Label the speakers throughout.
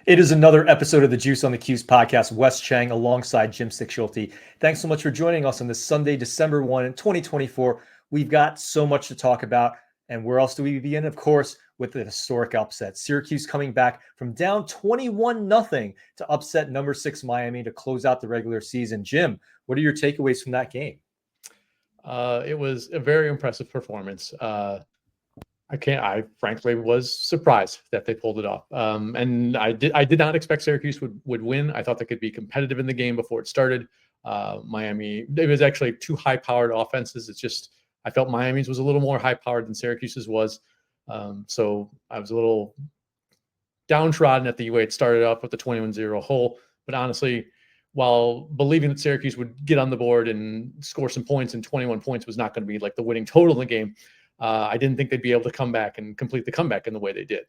Speaker 1: It is another episode of the Juice on the Cuse podcast. Wes Cheng alongside Jim Stechschulte. Thanks so much for joining us on this Sunday, December 1, 2024. We've got so much to talk about. And where else do we begin? Of course, with the historic upset. Syracuse coming back from down 21-0 to upset number 6 Miami to close out the regular season. Jim, what are your takeaways from that game?
Speaker 2: It was a very impressive performance. I frankly was surprised that they pulled it off. And I did not expect Syracuse would win. I thought they could be competitive in the game before it started. Miami, it was actually two high-powered offenses. It's just, I felt Miami's was a little more high-powered than Syracuse's was. So I was a little downtrodden at the way it started off with the 21-0 hole. But honestly, while believing that Syracuse would get on the board and score some points, and 21 points was not going to be like the winning total in the game, I didn't think they'd be able to come back and complete the comeback in the way they did.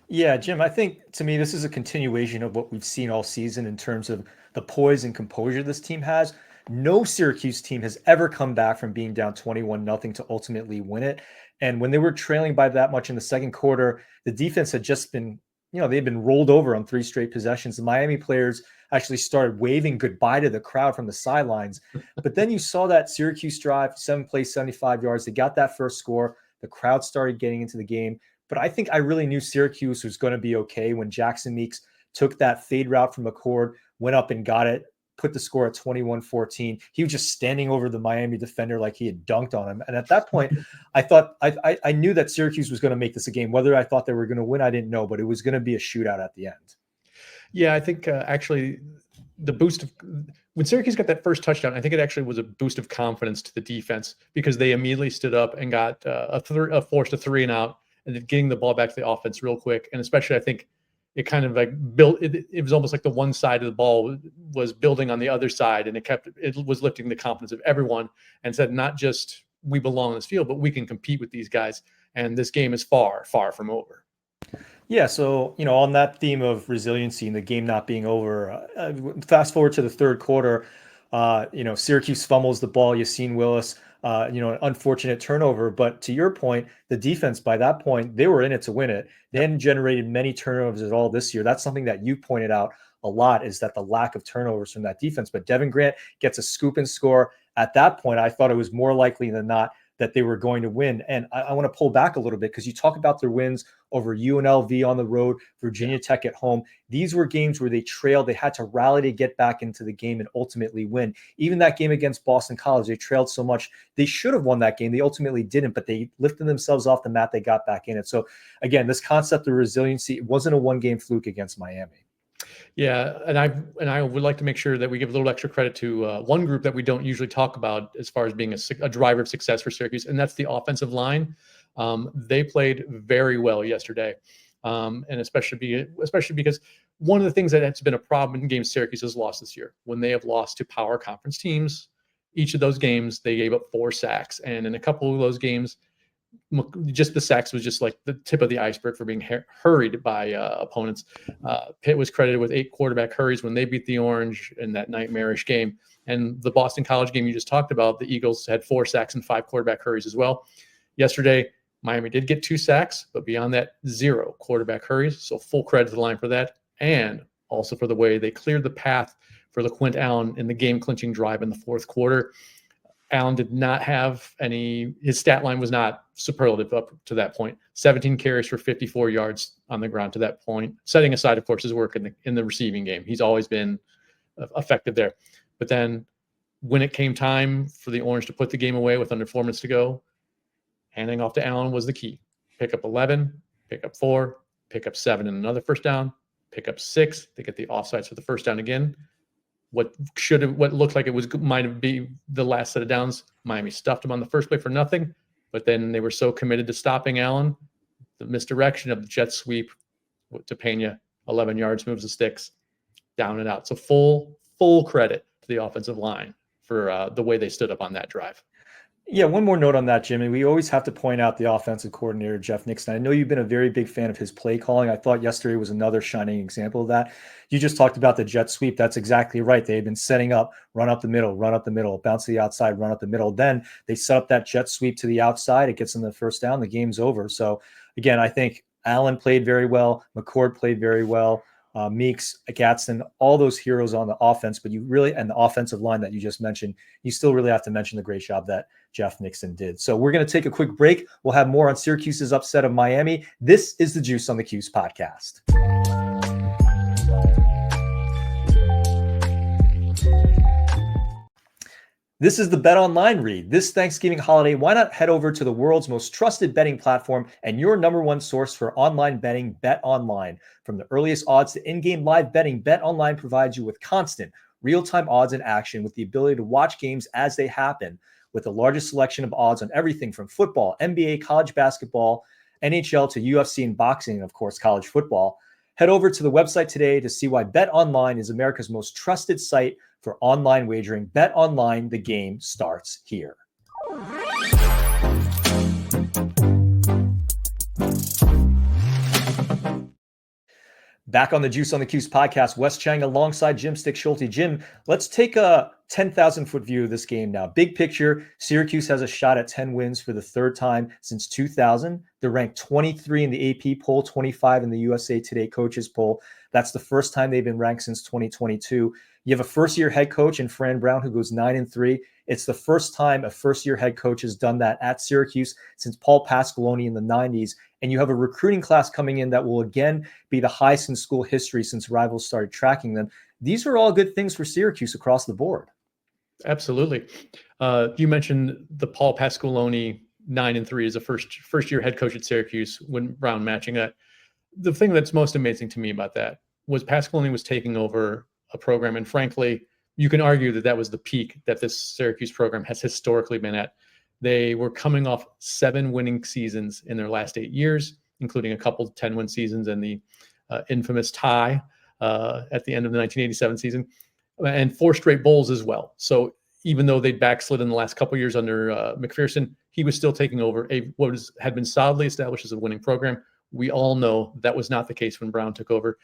Speaker 1: Yeah, Jim, I think to me, this is a continuation of what we've seen all season in terms of the poise and composure this team has. No Syracuse team has ever come back from being down 21-0 to ultimately win it. And when they were trailing by that much in the second quarter, the defense had just been, they'd been rolled over on 3 straight possessions. The Miami players actually started waving goodbye to the crowd from the sidelines. But then you saw that Syracuse drive, 7 plays, 75 yards. They got that first score. The crowd started getting into the game. But I think I really knew Syracuse was going to be okay when Jackson Meeks took that fade route from McCord, went up and got it, put the score at 21-14. He was just standing over the Miami defender like he had dunked on him. And at that point, I thought I knew that Syracuse was going to make this a game. Whether I thought they were going to win, I didn't know, but it was going to be a shootout at the end.
Speaker 2: Yeah, I think actually the boost of when Syracuse got that first touchdown, I think it actually was a boost of confidence to the defense because they immediately stood up and got forced a 3 and out, and then getting the ball back to the offense real quick. And especially, I think it kind of like built. It was almost like the one side of the ball was building on the other side, and it was lifting the confidence of everyone and said, not just we belong on this field, but we can compete with these guys. And this game is far, far from over.
Speaker 1: Yeah, so, on that theme of resiliency and the game not being over, fast forward to the third quarter, Syracuse fumbles the ball, Yassine Willis, an unfortunate turnover. But to your point, the defense, by that point, they were in it to win it. They hadn't generated many turnovers at all this year. That's something that you pointed out a lot, is that the lack of turnovers from that defense. But Devin Grant gets a scoop and score. At that point, I thought it was more likely than not that they were going to win. And I want to pull back a little bit because you talk about their wins over UNLV on the road, Virginia Tech at home. These were games where they trailed. They had to rally to get back into the game and ultimately win. Even that game against Boston College, they trailed so much. They should have won that game. They ultimately didn't, but they lifted themselves off the mat. They got back in it. So again, this concept of resiliency, it wasn't a one-game fluke against Miami.
Speaker 2: Yeah, and I would like to make sure that we give a little extra credit to one group that we don't usually talk about as far as being a driver of success for Syracuse, and that's the offensive line. They played very well yesterday, and especially because one of the things that has been a problem in games Syracuse has lost this year, when they have lost to power conference teams, each of those games they gave up 4 sacks, and in a couple of those games, just the sacks was just like the tip of the iceberg for being hurried by opponents. Pitt was credited with 8 quarterback hurries when they beat the Orange in that nightmarish game. And the Boston College game you just talked about, the Eagles had 4 sacks and 5 quarterback hurries as well. Yesterday, Miami did get 2 sacks, but beyond that, 0 quarterback hurries. So full credit to the line for that. And also for the way they cleared the path for LaQuint Allen in the game-clinching drive in the fourth quarter. Allen did not have his stat line was not superlative up to that point. 17 carries for 54 yards on the ground to that point, setting aside, of course, his work in the receiving game. He's always been effective there. But then when it came time for the Orange to put the game away with under 4 minutes to go, handing off to Allen was the key. Pick up 11, pick up 4, pick up 7 and another first down, pick up 6. They get the offsides for the first down again. What looked like it might have been the last set of downs, Miami stuffed him on the first play for nothing, but then they were so committed to stopping Allen, the misdirection of the jet sweep to Pena, 11 yards, moves the sticks, down and out. So full credit to the offensive line for the way they stood up on that drive.
Speaker 1: Yeah, one more note on that, Jimmy. We always have to point out the offensive coordinator, Jeff Nixon. I know you've been a very big fan of his play calling. I thought yesterday was another shining example of that. You just talked about the jet sweep. That's exactly right. They had been setting up, run up the middle, bounce to the outside, run up the middle. Then they set up that jet sweep to the outside. It gets them the first down. The game's over. So again, I think Allen played very well. McCord played very well. Meeks, Gadsden, all those heroes on the offense, but you really, and the offensive line that you just mentioned, you still really have to mention the great job that Jeff Nixon did. So we're going to take a quick break. We'll have more on Syracuse's upset of Miami. This is the Juice on the Cuse podcast. This is the Bet Online read. This Thanksgiving holiday, why not head over to the world's most trusted betting platform and your number one source for online betting, Bet Online. From the earliest odds to in-game live betting, Bet Online provides you with constant, real-time odds and action with the ability to watch games as they happen. With the largest selection of odds on everything from football, NBA, college basketball, NHL to UFC and boxing, and of course, college football. Head over to the website today to see why Bet Online is America's most trusted site for online wagering. Bet Online, the game starts here. Back on the Juice on the Cuse podcast, Wes Cheng alongside Jim Stechschulte. Jim, let's take a 10,000-foot view of this game now. Big picture, Syracuse has a shot at 10 wins for the third time since 2000. They're ranked 23 in the AP poll, 25 in the USA Today coaches poll. That's the first time they've been ranked since 2022. You have a first-year head coach in Fran Brown who goes 9-3. It's the first time a first-year head coach has done that at Syracuse since Paul Pasqualoni in the 90s. And you have a recruiting class coming in that will again be the highest in school history since Rivals started tracking them. These are all good things for Syracuse across the board.
Speaker 2: Absolutely. You mentioned the Paul Pasqualoni 9-3 as a first-year head coach at Syracuse when Brown matching that. The thing that's most amazing to me about that was Pasqualoni was taking over a program, and frankly, you can argue that that was the peak that this Syracuse program has historically been at. They were coming off 7 winning seasons in their last 8 years, including a couple 10-win seasons and the infamous tie at the end of the 1987 season, and 4 straight bowls as well. So even though they'd backslid in the last couple years under McPherson, he was still taking over had been solidly established as a winning program. We all know that was not the case when Brown took over.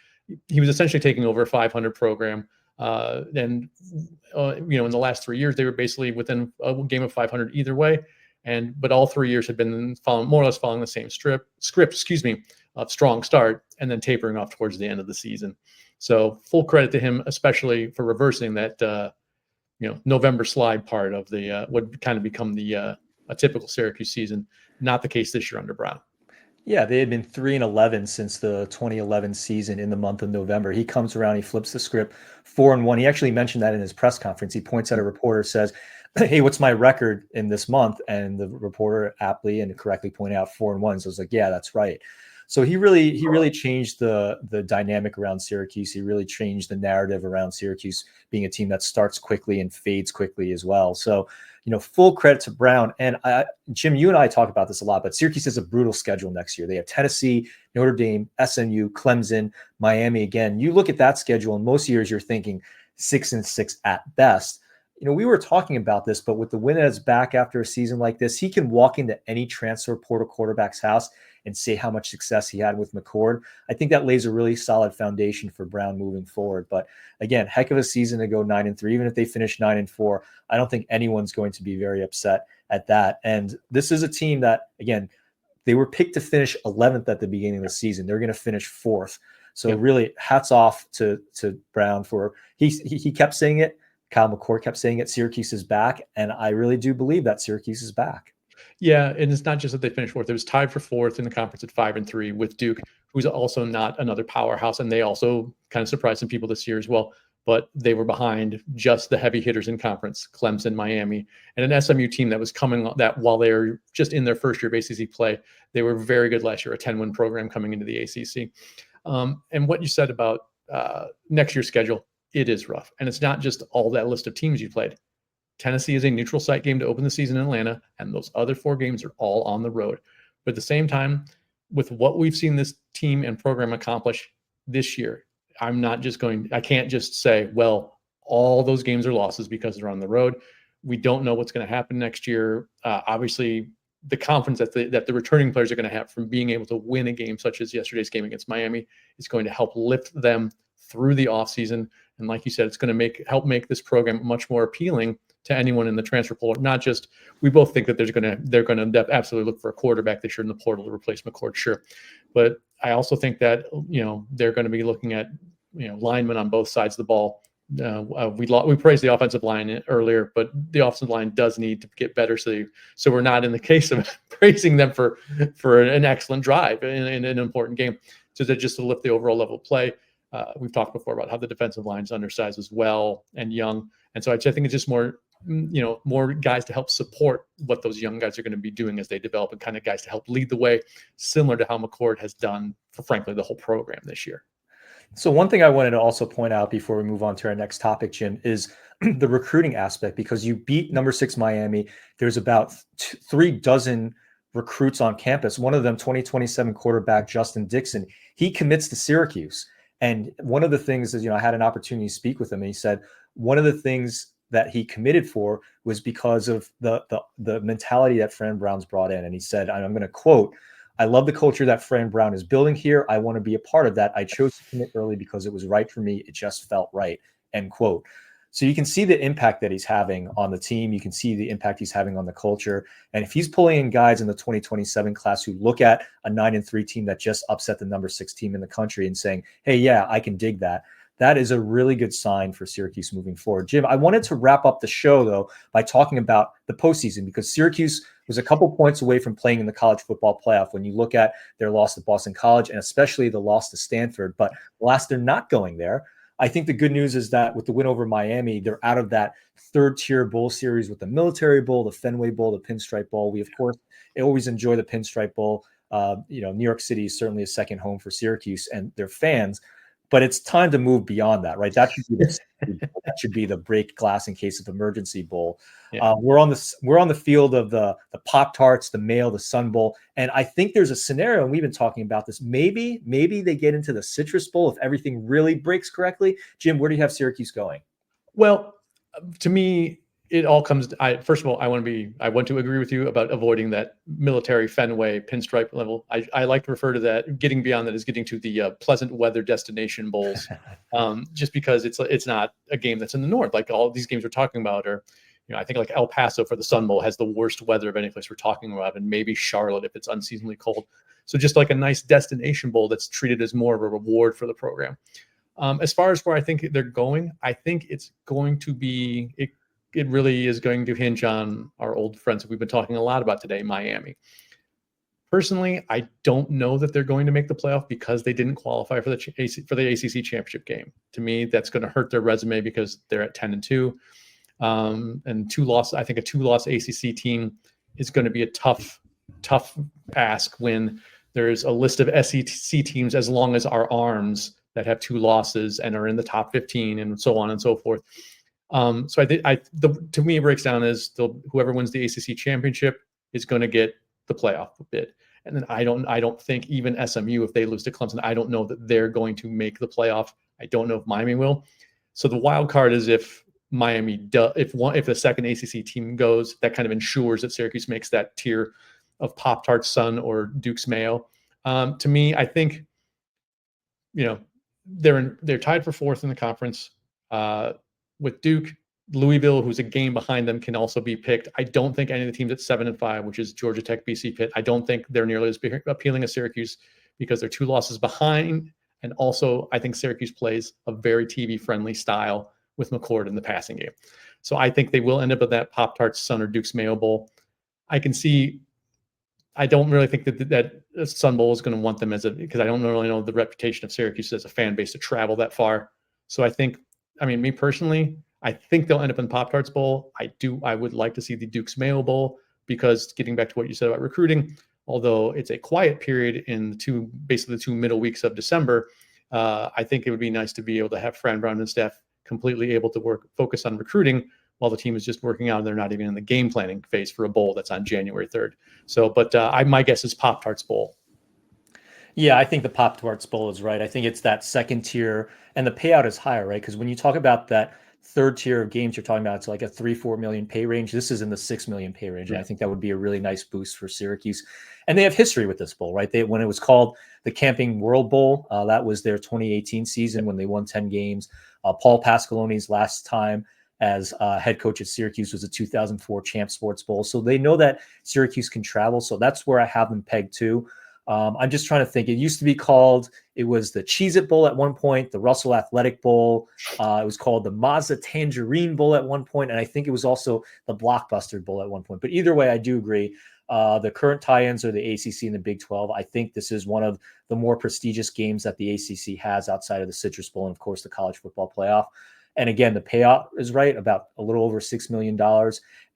Speaker 2: He was essentially taking over a 500 program. In the last 3 years, they were basically within a game of 500 either way. But all 3 years had been more or less following the same script, of strong start and then tapering off towards the end of the season. So full credit to him, especially for reversing that, November slide part of the would kind of become a typical Syracuse season. Not the case this year under Brown.
Speaker 1: Yeah, they had been 3-11 since the 2011 season in the month of November. He comes around, he flips the script, 4-1. He actually mentioned that in his press conference. He points at a reporter, says, "Hey, what's my record in this month?" And the reporter aptly and correctly pointed out 4-1. So I was like, yeah, that's right. So he really changed the dynamic around Syracuse. He really changed the narrative around Syracuse being a team that starts quickly and fades quickly as well. So, full credit to Brown. And Jim, you and I talk about this a lot, but Syracuse has a brutal schedule next year. They have Tennessee, Notre Dame, SMU, Clemson, Miami again. You look at that schedule, and most years you're thinking 6-6 at best. We were talking about this, but with the win that's back after a season like this, he can walk into any transfer portal quarterback's house and say how much success he had with McCord. I think that lays a really solid foundation for Brown moving forward. But again, heck of a season to go 9-3. Even if they finish 9-4, I don't think anyone's going to be very upset at that. And this is a team that, again, they were picked to finish 11th at the beginning of the season. They're going to finish 4th. So really hats off to Brown for he kept saying it. Kyle McCord kept saying it. Syracuse is back. And I really do believe that Syracuse is back.
Speaker 2: Yeah, and it's not just that they finished 4th. It was tied for 4th in the conference at 5-3 with Duke, who's also not another powerhouse. And they also kind of surprised some people this year as well. But they were behind just the heavy hitters in conference, Clemson, Miami, and an SMU team that was coming that while they were just in their first year of ACC play, they were very good last year, a 10-win program coming into the ACC. And what you said about next year's schedule, it is rough. And it's not just all that list of teams you played. Tennessee is a neutral site game to open the season in Atlanta, and those other 4 games are all on the road. But at the same time, with what we've seen this team and program accomplish this year, I can't just say, well, all those games are losses because they're on the road. We don't know what's going to happen next year. Obviously, the confidence that the returning players are going to have from being able to win a game such as yesterday's game against Miami is going to help lift them through the offseason. And like you said, it's going to help make this program much more appealing to anyone in the transfer portal. Not just, we both think that they're gonna absolutely look for a quarterback this year in the portal to replace McCord, sure, but I also think that they're going to be looking at linemen on both sides of the ball. We praised the offensive line earlier, but the offensive line does need to get better. So we're not in the case of praising them for an excellent drive in an important game. So that just to lift the overall level of play. We've talked before about how the defensive line is undersized as well and young, and so I think it's just more guys to help support what those young guys are going to be doing as they develop, and kind of guys to help lead the way, similar to how McCord has done for, frankly, the whole program this year.
Speaker 1: So one thing I wanted to also point out before we move on to our next topic, Jim, is the recruiting aspect, because you beat number 6 Miami. There's about 3 dozen recruits on campus. One of them, 2027 quarterback Justin Dixon, he commits to Syracuse. And one of the things is, I had an opportunity to speak with him, and he said one of the things that he committed for was because of the mentality that Fran Brown's brought in. And he said, I'm going to quote, "I love the culture that Fran Brown is building here. I want to be a part of that. I chose to commit early because it was right for me. It just felt right," end quote. So you can see the impact that he's having on the team. You can see the impact he's having on the culture. And if he's pulling in guys in the 2027 class who look at a 9-3 team that just upset the number 6 team in the country and saying, hey, yeah, I can dig that, that is a really good sign for Syracuse moving forward. Jim, I wanted to wrap up the show, though, by talking about the postseason, because Syracuse was a couple points away from playing in the college football playoff when you look at their loss to Boston College and especially the loss to Stanford. But alas, they're not going there. I think the good news is that with the win over Miami, they're out of that third-tier bowl series with the Military Bowl, the Fenway Bowl, the Pinstripe Bowl. We, of course, always enjoy the Pinstripe Bowl. New York City is certainly a second home for Syracuse and their fans. But it's time to move beyond that, right? That should be the break glass in case of emergency bowl. Yeah. We're on the field of the Pop-Tarts, the Mayo, the Sun Bowl, and I think there's a scenario, and we've been talking about this. Maybe they get into the Citrus Bowl if everything really breaks correctly. Jim, where do you have Syracuse going?
Speaker 2: Well, to me, it all comes. First of all, I want to agree with you about avoiding that military Fenway pinstripe level. I like to refer to that. Getting beyond that is getting to the pleasant weather destination bowls, just because it's not a game that's in the north. Like all these games we're talking about are, I think like El Paso for the Sun Bowl has the worst weather of any place we're talking about, and maybe Charlotte if it's unseasonably cold. So just like a nice destination bowl that's treated as more of a reward for the program. As far as where I think they're going, I think it's going to be it really is going to hinge on our old friends that we've been talking a lot about today, Miami. Personally, I don't know that they're going to make the playoff because they didn't qualify for the ACC championship game. To me, that's going to hurt their resume because they're at 10-2, and 2-loss. I think a 2-loss ACC team is going to be a tough ask when there's a list of SEC teams as long as our arms that have 2 losses and are in the top 15 and so on and so forth. So to me, it breaks down as whoever wins the ACC championship is going to get the playoff bid. And then I don't think even SMU, if they lose to Clemson, I don't know that they're going to make the playoff. I don't know if Miami will. So the wild card is if Miami does, if the second ACC team goes, that kind of ensures that Syracuse makes that tier of Pop-Tarts, Sun, or Duke's Mayo. To me, I think, they're tied for 4th in the conference. With Duke, Louisville, who's a game behind them, can also be picked. I don't think any of the teams at 7-5, which is Georgia Tech, BC, Pitt, I don't think they're nearly as appealing as Syracuse because they're 2 losses behind. And also, I think Syracuse plays a very TV-friendly style with McCord in the passing game. So I think they will end up with that Pop-Tarts, Sun, or Duke's Mayo Bowl. I don't really think that Sun Bowl is going to want them because I don't really know the reputation of Syracuse as a fan base to travel that far. So me personally, I think they'll end up in Pop-Tarts Bowl. I would like to see the Duke's Mayo Bowl because getting back to what you said about recruiting, although it's a quiet period in basically the 2 middle weeks of December, I think it would be nice to be able to have Fran Brown and staff completely able to focus on recruiting while the team is just working out and they're not even in the game planning phase for a bowl that's on January 3rd. So, but my guess is Pop-Tarts Bowl.
Speaker 1: Yeah, I think the Pop-Tarts Bowl is right. I think it's that second tier, and the payout is higher, right? Because when you talk about that third tier of games, you're talking about it's like a 3-4 million pay range. This is in the 6 million pay range, and I think that would be a really nice boost for Syracuse. And they have history with this bowl, right? When it was called the Camping World Bowl, that was their 2018 season when they won 10 games. Paul Pasqualoni's last time as head coach at Syracuse, was a 2004 Champ Sports Bowl. So they know that Syracuse can travel. So that's where I have them pegged too. I'm just trying to think. It used to be called, it was the Cheez-It Bowl at one point, the Russell Athletic Bowl. It was called the Mazda Tangerine Bowl at one point, and I think it was also the Blockbuster Bowl at one point. But either way, I do agree. The current tie-ins are the ACC and the Big 12. I think this is one of the more prestigious games that the ACC has outside of the Citrus Bowl and, of course, the College Football Playoff. And again, the payout is right, about a little over $6 million,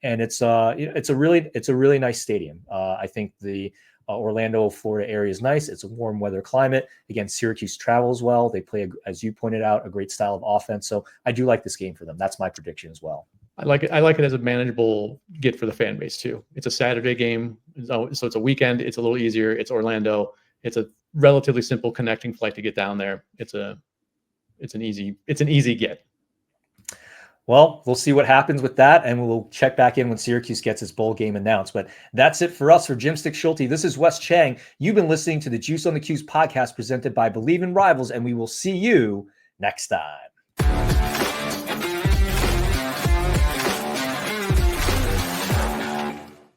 Speaker 1: and it's a really nice stadium. I think the Orlando, Florida area is nice. It's a warm weather climate. Again, Syracuse travels well. They play, as you pointed out, a great style of offense. So I do like this game for them. That's my prediction as well.
Speaker 2: I like it. I like it as a manageable get for the fan base too. It's a Saturday game, so it's a weekend. It's a little easier. It's Orlando. It's a relatively simple connecting flight to get down there. It's an easy get.
Speaker 1: Well, we'll see what happens with that, and we'll check back in when Syracuse gets its bowl game announced. But that's it for us. For Jim Stechschulte, this is Wes Cheng. You've been listening to the Juice on the Cuse podcast presented by Believe in Rivals, and we will see you next time.